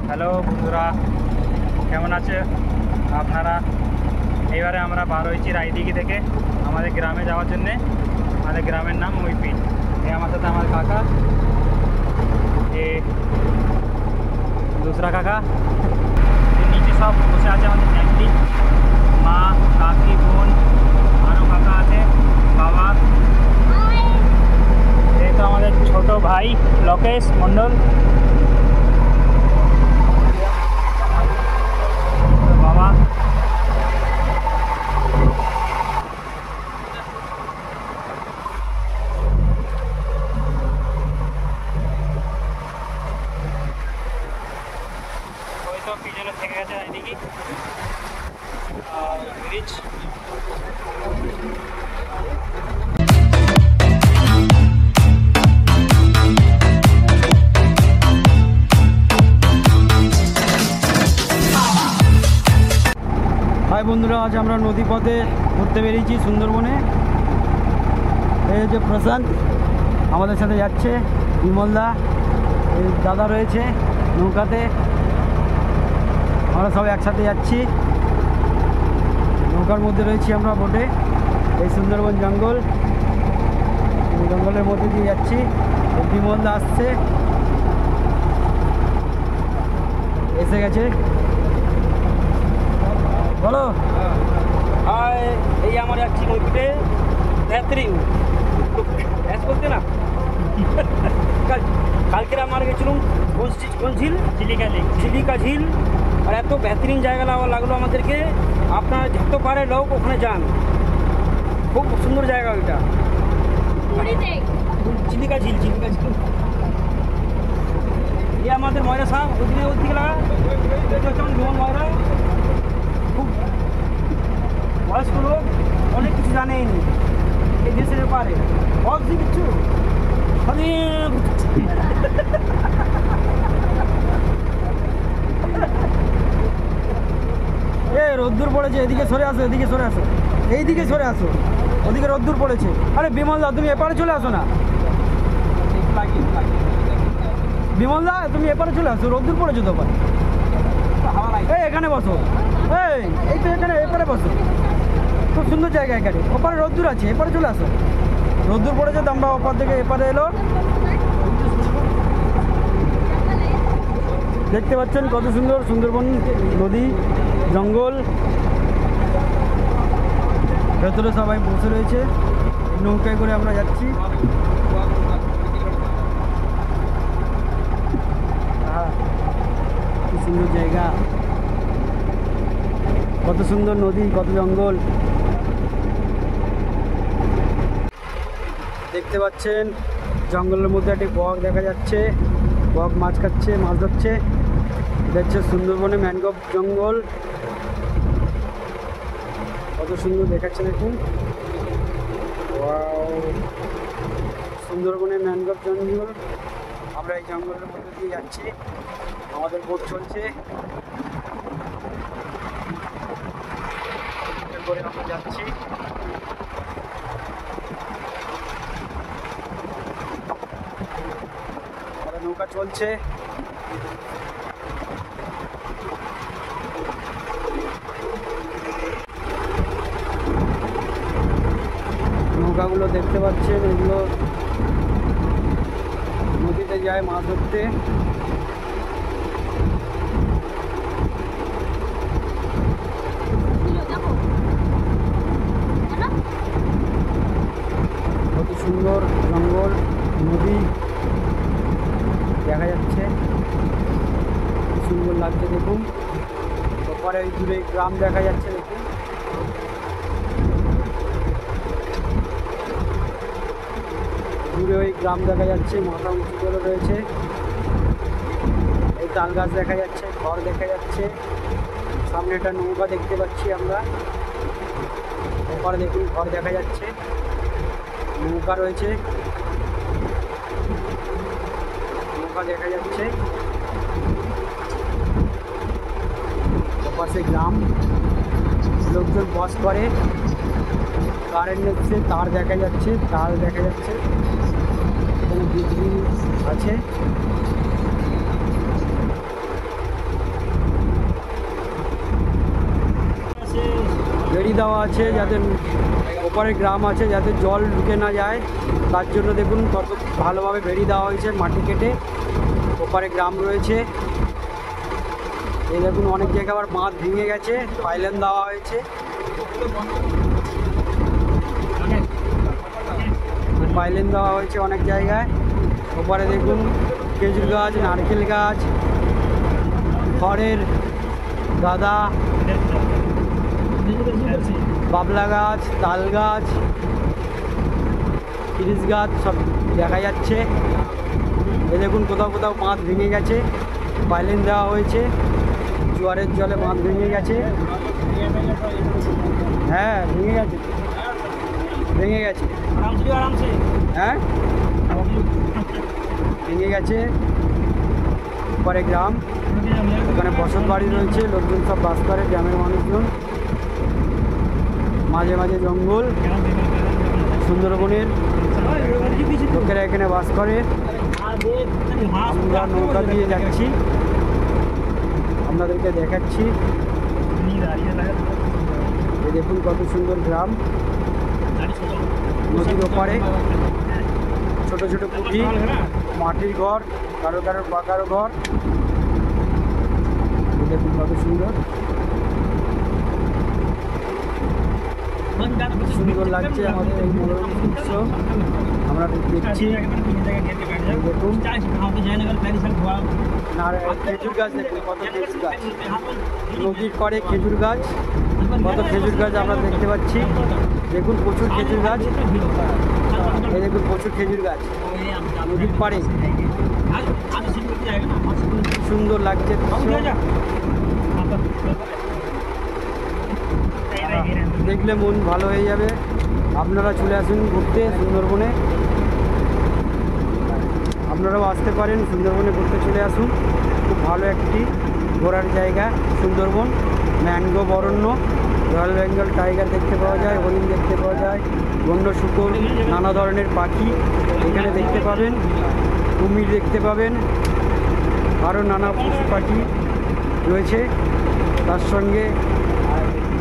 Hello বন্ধুরা, কেমন আছে আপনারা? এবারে আমরা বার হয়েছি রায়দিঘি থেকে আমাদের গ্রামে যাওয়ার জন্যে। আমাদের গ্রামের নাম মইপিট। আমার সাথে আমার কাকা, এ दूसरा কাকা, নিচে সব বসে আছে আমাদের ফ্যামিলি, মা, কাকি, বোন, আরও কাকা আছে, বাবা। এই তো আমাদের ছোট ভাই লোকেশ মণ্ডল, বাবা। ওই তো পিছনে থেকে গেছে এদিকে ব্রিজ। হাই বন্ধুরা, আজ আমরা নদী পথে ঘুরতে বেরিয়েছি সুন্দরবনে। এই যে প্রশান্ত আমাদের সাথে যাচ্ছে, বিমলদা, এই দাদা রয়েছে নৌকাতে। আমরা সব একসাথে যাচ্ছি, নৌকার মধ্যে রয়েছি আমরা বোটে। এই সুন্দরবন জঙ্গল, জঙ্গলের মধ্যে দিয়ে যাচ্ছি। বিমলদা আসছে, এসে গেছে। বলো। হাই, এই আমরা যাচ্ছি নদীতে বেহতরিন বলতে না। কালকে আমরা গেছিলাম কোন ঝিল? চিলিকা ঝিল। আর এত বেহতরিন জায়গা লাগলো আমাদেরকে। আপনারা যত পারে লোক ওখানে যান, খুব সুন্দর জায়গা ওইটা। চিলিকা ঝিল এই আমাদের ময়রা সাহেব ওদিকে লাগা যেমন ময়রা, খুব বয়স্ক লোক, অনেক কিছু জানেনি এই দেশের ব্যাপারে, বলছি কিছু খালি রোদ্দুর পড়েছে, এদিকে সরে আসো, এদিকে সরে আসো, এইদিকে সরে আসো, ওদিকে রোদ্দুর পড়েছে। আরে বিমলদা, তুমি এপারে চলে আসো না। বিমলদা, তুমি এপারে চলে আসো, রোদ্দুর পড়েছে তো। এই এখানে বসো, এই তো এখানে এপারে বসো, খুব সুন্দর জায়গা এখানে। ওপারে রোদ্দুর আছে, এপারে চলে আসো। রোদ্দুর পড়েছে তো আমরা ওপার থেকে এপারে এলো। দেখতে পাচ্ছেন কত সুন্দর সুন্দরবন, নদী, জঙ্গল। ভেতরে সবাই বসে রয়েছে, নৌকায় করে আমরা যাচ্ছি। কি সুন্দর জায়গা, কত সুন্দর নদী, কত জঙ্গল। দেখতে পাচ্ছেন জঙ্গলের মধ্যে একটি বক দেখা যাচ্ছে, বক মাছ খাচ্ছে, মাছ ধরছে। দেখছে সুন্দরবনে ম্যানগ্রোভ জঙ্গল, কত সুন্দর দেখাচ্ছে দেখুন। সুন্দরবনে ম্যানগ্রোভ জঙ্গল, আমরা এই জঙ্গলের মধ্যে দিয়ে যাচ্ছি, আমাদের বোট চলছে করে আমরা যাচ্ছি। নৌকা চলছে, নৌকাগুলো দেখতে পাচ্ছেন, এগুলো নদীতে যায় মাছ ধরতে। কত সুন্দর জঙ্গল, নদী দেখা যাচ্ছে, সুন্দর লাগছে দেখুন। ওপারে ওই দূরে গ্রাম দেখা যাচ্ছে দেখুন। দূরে ওই গ্রাম দেখা যাচ্ছে, মাথা উঁচু করে রয়েছে। এই তাল গাছ দেখা যাচ্ছে, ঘর দেখা যাচ্ছে, সামনে একটা নৌকা দেখতে পাচ্ছি আমরা। ওপারে দেখুন ঘর দেখা যাচ্ছে, নৌকা রয়েছে, নৌকা দেখা যাচ্ছে। ওপাশে গ্রাম, লোকজন বাস করে। কারেন্টের তার দেখা যাচ্ছে, তার দেখা যাচ্ছে, এখানে বিজলি আছে। দেওয়া আছে যাতে ওপারে গ্রাম আছে যাতে জল ঢুকে না যায়, তার জন্য দেখুন কত ভালোভাবে বেড়ি দেওয়া হয়েছে, মাটি কেটে ওপারে গ্রাম রয়েছে। এই দেখুন অনেক জায়গায় আবার বাঁধ ভেঙে গেছে, পাইলেন দেওয়া হয়েছে। পাইলেন দেওয়া হয়েছে অনেক জায়গায়। ওপারে দেখুন খেজুর গাছ, নারকেল গাছ, খড়ের গাদা, বাবলা গাছ, তাল গাছ, তিরিশ গাছ সব দেখা যাচ্ছে। এ দেখুন কোথাও কোথাও বাঁধ ভেঙে গেছে, পাইলেন দেওয়া হয়েছে, জোয়ারের জলে বাঁধ ভেঙে গেছে। হ্যাঁ ভেঙে গেছে, ভেঙে গেছে, হ্যাঁ ভেঙে গেছে। পরে গ্রাম, ওখানে বসত বাড়ি রয়েছে, লোকজন সব বাস করে, গ্রামের মানুষজন। মাঝে মাঝে জঙ্গল, সুন্দরবনের লোকেরা এখানে বাস করে। আমরা নৌকা দিয়ে যাচ্ছি, আপনাদেরকে দেখাচ্ছি। এই দেখুন কত সুন্দর গ্রাম, নদীর ওপারে ছোট ছোট কুঠি, মাটির ঘর, কারো কারো পাকারো ঘর। এই দেখুন কত সুন্দর, সুন্দর লাগছে আমাদের এই মনোরম দৃশ্য আমরা দেখছি। দেখুন আর খেজুর গাছ দেখুন, কত খেজুর গাছ, নদীর পাড়ে খেজুর গাছ, কত খেজুর গাছ আমরা দেখতে পাচ্ছি। দেখুন প্রচুর খেজুর গাছ, এই দেখুন প্রচুর খেজুর গাছ নদীর পাড়ে, সুন্দর লাগছে। দেখলে মন ভালো হয়ে যাবে। আপনারা চলে আসুন ঘুরতে সুন্দরবনে, আপনারাও আসতে পারেন সুন্দরবনে ঘুরতে, চলে আসুন। খুব ভালো একটি ঘোরার জায়গা সুন্দরবন। ম্যানগ্রোভ অরণ্য, রয়্যাল বেঙ্গল টাইগার দেখতে পাওয়া যায়, হরিণ দেখতে পাওয়া যায়, বন্য শূকর, নানা ধরনের পাখি এখানে দেখতে পাবেন, কুমির দেখতে পাবেন, আরও নানা পশু পাখি রয়েছে। তার সঙ্গে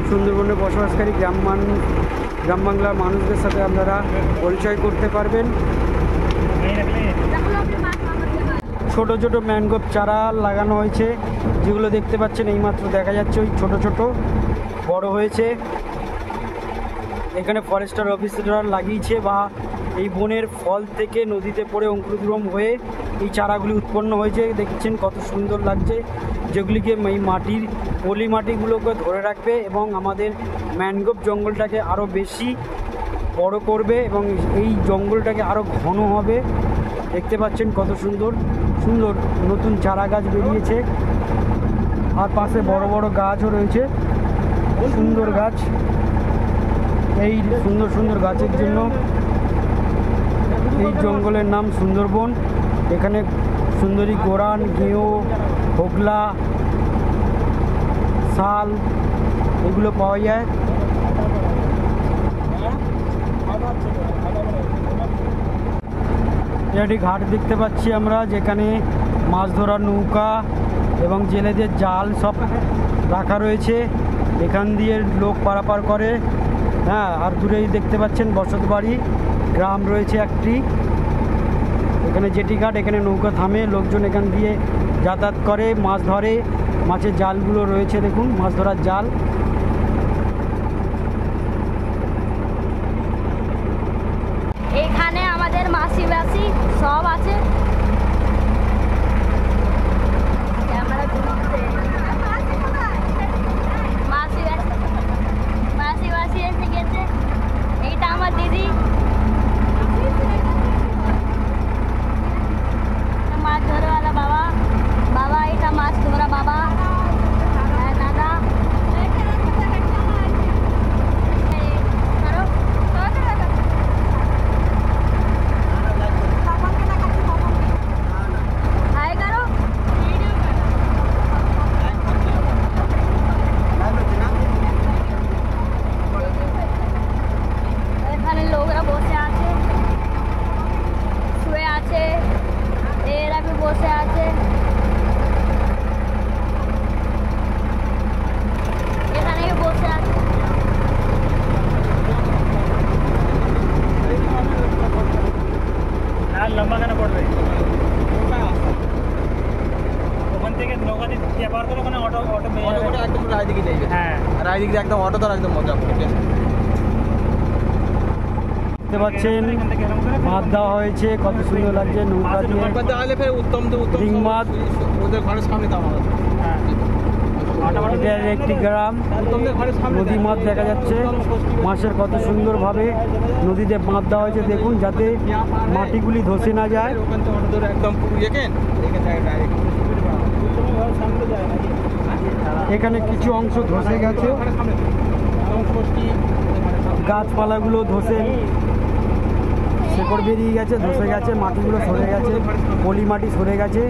সুন্দরবনে বসবাসকারী গ্রাম বাংলার মানুষদের সাথে আপনারা পরিচয় করতে পারবেন। ছোট ছোট ম্যানগ্রোভ চারা লাগানো হয়েছে, যেগুলো দেখতে পাচ্ছেন এইমাত্র দেখা যাচ্ছে, ওই ছোট ছোট বড় হয়েছে। এখানে ফরেস্টার অফিসাররা লাগিয়েছে, বা এই বনের ফল থেকে নদীতে পড়ে অঙ্কুরোদ্গম হয়ে এই চারাগুলি উৎপন্ন হয়েছে। দেখছেন কত সুন্দর লাগছে, যেগুলিকে এই মাটির পলি মাটিগুলোকে ধরে রাখবে এবং আমাদের ম্যানগ্রোভ জঙ্গলটাকে আরও বেশি বড় করবে এবং এই জঙ্গলটাকে আরও ঘন হবে। দেখতে পাচ্ছেন কত সুন্দর সুন্দর নতুন চারা গাছ বেরিয়েছে, আর পাশে বড় বড় গাছও রয়েছে, সুন্দর গাছ। এই সুন্দর সুন্দর গাছের জন্য এই জঙ্গলের নাম সুন্দরবন। এখানে সুন্দরী গোরান, গেঁয়ো, হোগলা, শাল এগুলো পাওয়া যায়। একটি ঘাট দেখতে পাচ্ছি আমরা, যেখানে মাছ ধরার নৌকা এবং জেলেদের জাল সব রাখা রয়েছে, এখান দিয়ে লোক পারাপার করে। হ্যাঁ, আর দূরেই দেখতে পাচ্ছেন বসত বাড়ি, গ্রাম রয়েছে একটি। এখানে জেটি ঘাট, এখানে নৌকা থামে, লোকজন এখান দিয়ে যাতায়াত করে, মাছ ধরে। মাছের জালগুলো রয়েছে, দেখুন মাছ ধরার জাল। এখানে আমাদের মাসি বাসি সব আছে। মাসি বাসি এসে গেছে, এইটা আমার দিদি, মাছ ধরেওয়ালা বাবা, বাবা এটা মাছ ধরা বাবা, দাদা থেকে নৌকা দিয়ে ব্যবহার করে ওখানে অটো অটো পেয়ে অটো যাবে। করে একদম রায়দিঘি নেবে। হ্যাঁ রায়দিঘি দিয়ে একদম অটো ধরা একদম মজা করে। দেখতে পাচ্ছেন মাছ দেওয়া হয়েছে, কত সুন্দর লাগছে নৌকা দিয়ে। করতে হলে ফের উত্তম তো উত্তম ডিং মাছ। ওদের ঘরের সামনে দাম আছে। হ্যাঁ এটা একটি গ্রাম, উত্তমদের ঘরের সামনে নদী মাছ দেখা যাচ্ছে। মাছের কত সুন্দরভাবে নদীতে বাঁধ দেওয়া হয়েছে দেখুন, যাতে মাটিগুলি ধসে না যায়। ওখান থেকে অটো ধরে একদম পুরো এখানে ডাইরেক্ট উত্তমের ঘরের সামনে যায় নাকি? এখানে কিছু অংশ ধসে গেছে, ঘরের সামনে উত্তম ষষ্ঠী গাছপালাগুলো ধসে শেকড় বেরিয়ে গেছে, ধসে গেছে, মাটিগুলো সরে গেছে, পলি মাটি সরে গেছে,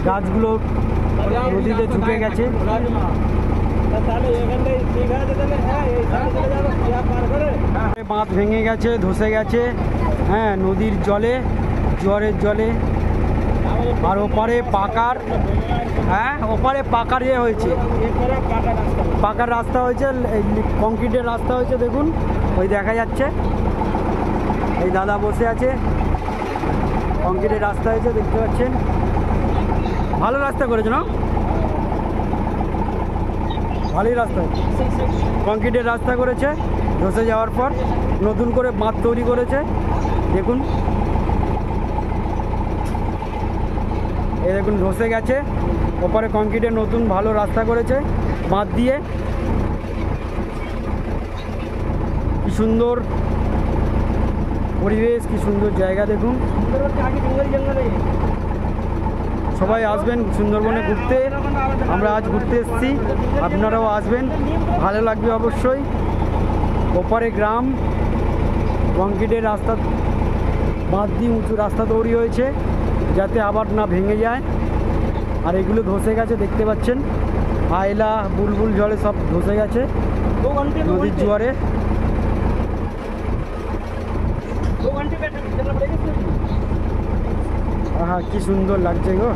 গাছগুলো নদীতে ঝুঁকে গেছে। তাহলে এখান থেকে ঠিক আছে, তাহলে হ্যাঁ এই সাইডে চলে যাবে, ইয়া পার করে। বাঁধ ভেঙে গেছে, ধসে গেছে, হ্যাঁ নদীর জলে, জোয়ারের জলে। আর ওপারে পাকার, হ্যাঁ ওপারে পাকার ইয়ে হয়েছে, পাকার রাস্তা হয়েছে, এই কংক্রিটের রাস্তা হয়েছে দেখুন, ওই দেখা যাচ্ছে এই দাদা বসে আছে, কংক্রিটের রাস্তা হয়েছে দেখতে পাচ্ছেন। ভালো রাস্তা করেছে না, ভালোই রাস্তা, কংক্রিটের রাস্তা করেছে, ধসে যাওয়ার পর নতুন করে বাঁধ তৈরি করেছে দেখুন। এই দেখুন ধসে গেছে, ওপারে কংক্রিটের নতুন ভালো রাস্তা করেছে বাঁধ দিয়ে। কি সুন্দর পরিবেশ, কি সুন্দর জায়গা দেখুন। সবাই আসবেন সুন্দরবনে ঘুরতে, আমরা আজ ঘুরতে এসেছি, আপনারাও আসবেন, ভালো লাগবে অবশ্যই। ওপারে গ্রাম, কংক্রিটের রাস্তা বাঁধ দিয়ে উঁচু রাস্তা তৈরি হয়েছে যাতে আবার না ভেঙে যায়। আর এগুলো ধসে গেছে দেখতে পাচ্ছেন, আয়লা বুলবুল জলে সব ধসে গেছে নদীর জোয়ারে। হ্যাঁ কি সুন্দর লাগছে গো।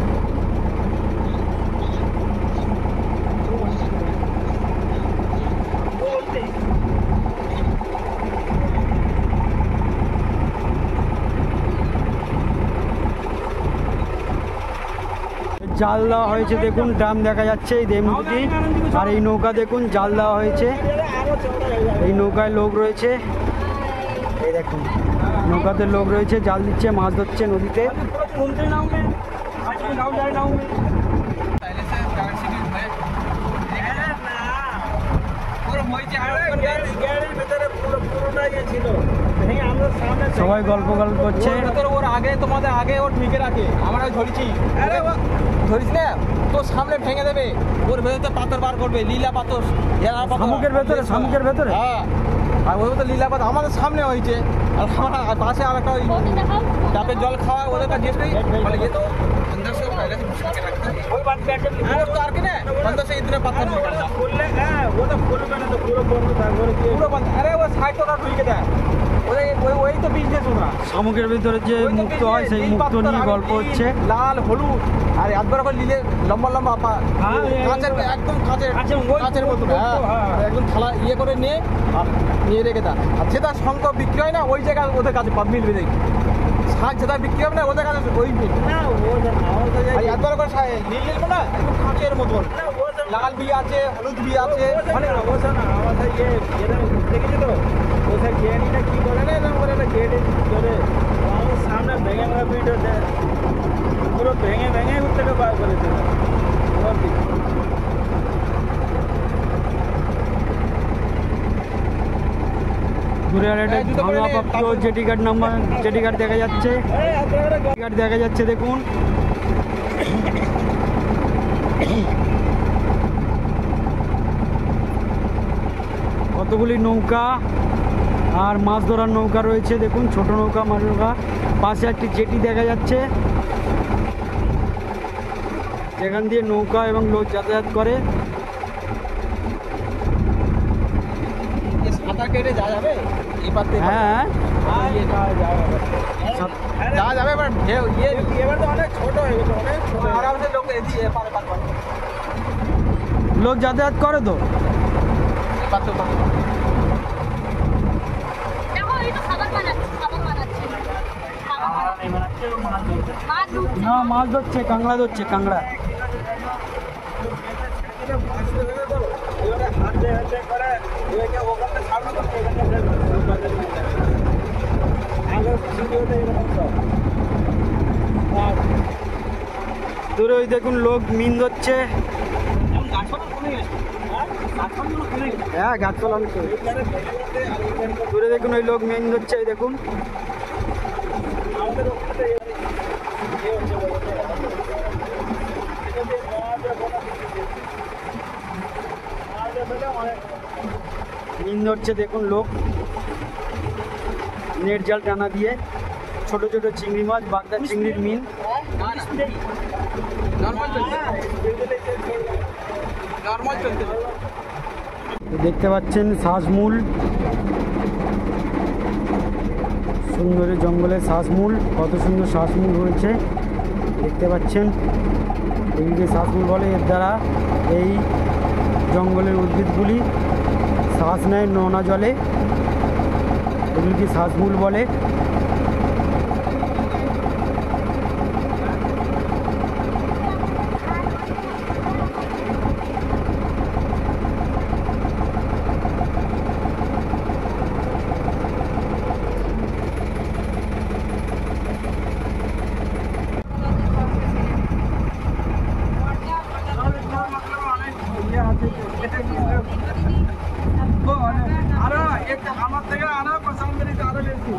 জাল দেওয়া হয়েছে দেখুন, ড্রাম দেখা যাচ্ছে এই দেমগুটি। আর এই নৌকা দেখুন জাল দেওয়া হয়েছে, এই নৌকায় লোক রয়েছে, এই দেখুন নৌকাতে লোক রয়েছে, জাল দিচ্ছে, মাছ ধরছে নদীতে। সবাই গল্প করছে। ওর আগে তোমাদের আগে ওর ঢুকে রাখে, আমরা ধরেছি, ধরিস না তোর সামনে ভেঙে দেবে, ওর ভেতরে পাথর বার করবে, লীলা পাথর, শামুকের ভেতরে, শামুকের ভেতরে। হ্যাঁ, আর ওই তো লীলা পাথর আমাদের সামনে হয়েছে। আর আমার পাশে আর একটা চাপের জল খাওয়া ওদের কাছে জিজ্ঞেস করি, বলে ये तो अंदर से पहले से घुस के रखता है, कोई बात बैठ और तो आर के ना अंदर से इतने पत्थर निकलता खोलने का, वो तो खोल में तो पूरा बंद था, पूरा बंद। अरे वो साइड तो ना ढुके था, ওই তো বিজনেস ওরা। শামুকের ভিতরে যে মুক্ত হয় সেই মুক্ত নিয়ে গল্প হচ্ছে। লাল হলুদ আর একবার করে নিলে লম্বা লম্বা কাঁচের, একদম কাঁচের মতো, একদম থালা ইয়ে করে নিয়ে আর নিয়ে রেখে দেয়। আর যেটা শঙ্খ বিক্রি হয় না ওই জায়গায় ওদের কাছে মিলবে দেখি, শাক যেটা বিক্রি হবে না ওদের কাছে ওই একবার করে নীল নিলবো না, একদম কাঁচের মতন, লাল বি আছে, হলুদ বি আছে। দেখেছি তো ওদের গেড়িটা কি বলে না, এরকম করে একটা গেড়ি ধরে আমার সামনে ভেঙে ভেঙে ভিডিও দেয়, পুরো ভেঙে ভেঙে থেকে বার করেছে। দূরে আর একটা ভাঙাপ্রাপ্ত jetty guard number, jetty guard দেখা যাচ্ছে, গার্ড দেখা যাচ্ছে দেখুন। কতগুলি নৌকা আর মাছ ধরার নৌকা রয়েছে দেখুন, ছোট নৌকা, মাছ নৌকা। পাশে একটি জেটি দেখা যাচ্ছে যেখান দিয়ে নৌকা এবং লোক যাতায়াত করে। সাঁতার কেটে যাওয়া যাবে এই পাতে? হ্যাঁ যাওয়া যাবে, এবার এবার তো অনেক ছোট হয়ে গেছে, অনেক ছোট, আরামসে লোক এদিকে পারে পার করে, লোক যাতায়াত করে তো। দেখো এই তো খাবার বানাচ্ছে, খাবার বানাচ্ছে। মাছ ঢুকছে। না মাছ ধরছে, কাঁকড়া ধরছে, কাঁকড়া। দূরে ওই দেখুন লোক মিন ধরছে। হ্যাঁ গাছপালা অনেক দূরে দেখুন ওই লোক মিন ধরছে, এই দেখুন। মিন ধরছে দেখুন লোক, নেট জাল টানা দিয়ে। ছোট ছোট চিংড়ি মাছ, বাগদা চিংড়ির মিন। দেখতে পাচ্ছেন শ্বাসমূল, সুন্দর জঙ্গলের শ্বাসমূল, কত সুন্দর শ্বাসমূল হয়েছে দেখতে পাচ্ছেন। এগুলিকে শ্বাসমূল বলে। এর দ্বারা এই জঙ্গলের উদ্ভিদগুলি শ্বাস নেয় নোনা জলে, এগুলিকে শ্বাসমূল বলে। আমার থেকে আরো পছন্দ আরো বেশি।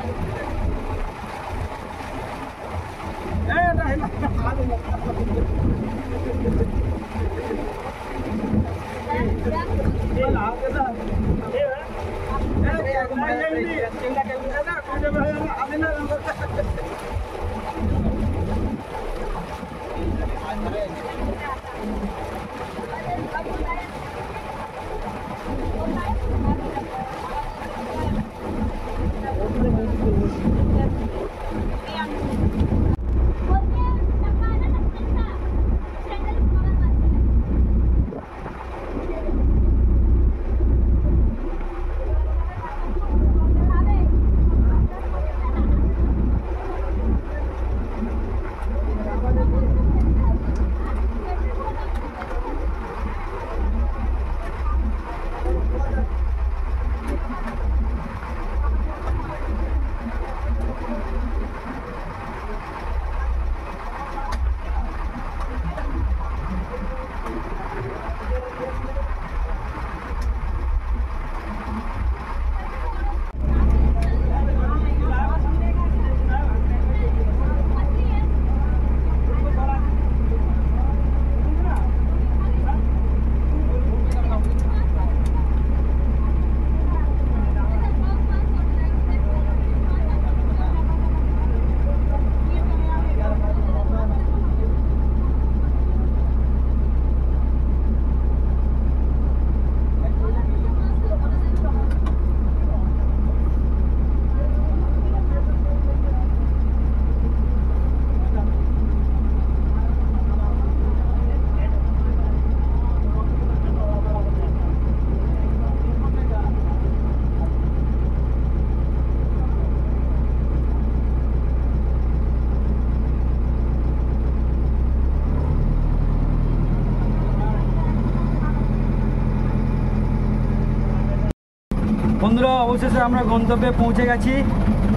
বন্ধুরা অবশেষে আমরা গন্তব্যে পৌঁছে গেছি।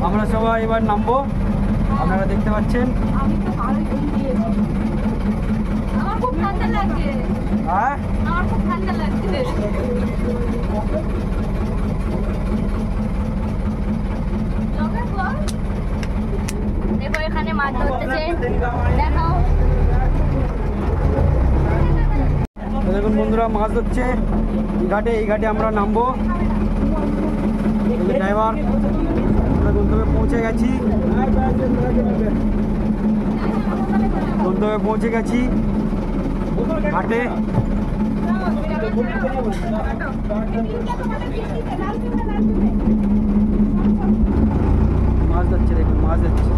আমরা সবাই এবার নামবো, আপনারা দেখতে পাচ্ছেন। আমি তো ভালোই ঘুম দিয়েছি। আমার খুব ঠান্ডা লাগছে। হ্যাঁ আমার খুব ঠান্ডা লাগছে। দেখো এখানে মাছ ধরতেছে, দেখো। দেখুন বন্ধুরা মাছ ধরছে এই ঘাটে আমরা নামবো। ড্রাইভার, আমরা গন্তব্যে পৌঁছে গেছি, ঘাটে। মাছ ধরছে দেখুন, মাছ ধরছে।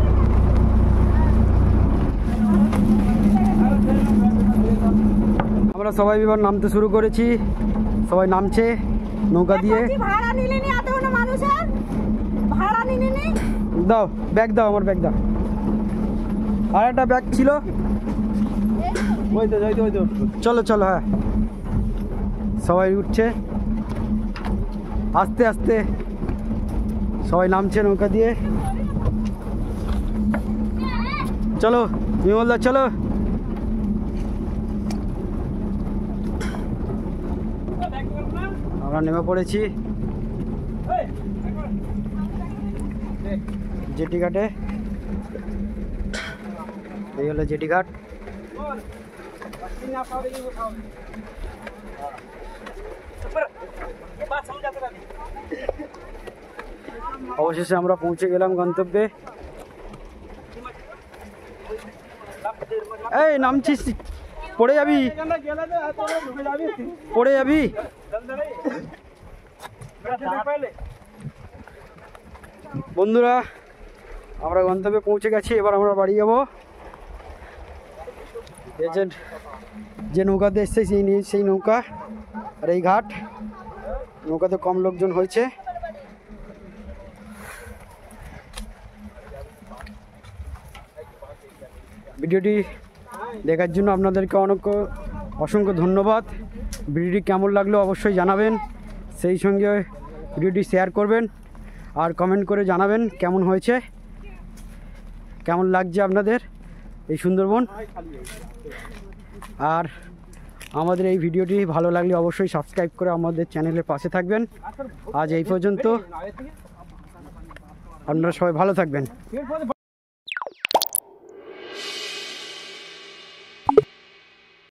আমরা সবাই এবার নামতে শুরু করেছি, সবাই নামছে নৌকা দিয়ে। ভাড়া নিলেনি এতগুলো মানুষের ভাড়া নিলেনি। দাও ব্যাগ দাও, আমার ব্যাগ দাও। আর একটা ব্যাগ ছিল, চলো চলো। হ্যাঁ, সবাই উঠছে আস্তে আস্তে, সবাই নামছে নৌকা দিয়ে। চলো বিমলদা চলো। আমরা নেমে পড়েছি জেটি ঘাটে। এই হলো জেটি ঘাট। অবশেষে আমরা পৌঁছে গেলাম গন্তব্যে। এই নামছিস, পড়ে যাবি, পড়ে যাবি। বন্ধুরা, আমরা গন্তব্যে পৌঁছে গেছি, এবার আমরা বাড়ি যাবো। যে নৌকাতে এসছে সেই নৌকা, আর এই ঘাট। নৌকাতে কম লোকজন হয়েছে। ভিডিওটি দেখার জন্য আপনাদেরকে অসংখ্য ধন্যবাদ। ভিডিওটি কেমন লাগলো অবশ্যই জানাবেন, সেই সঙ্গে ভিডিওটি শেয়ার করবেন আর কমেন্ট করে জানাবেন কেমন হয়েছে, কেমন লাগছে আপনাদের এই সুন্দরবন। আর আমাদের এই ভিডিওটি ভালো লাগলে অবশ্যই সাবস্ক্রাইব করে আমাদের চ্যানেলের পাশে থাকবেন। আজ এই পর্যন্ত, আপনারা সবাই ভালো থাকবেন।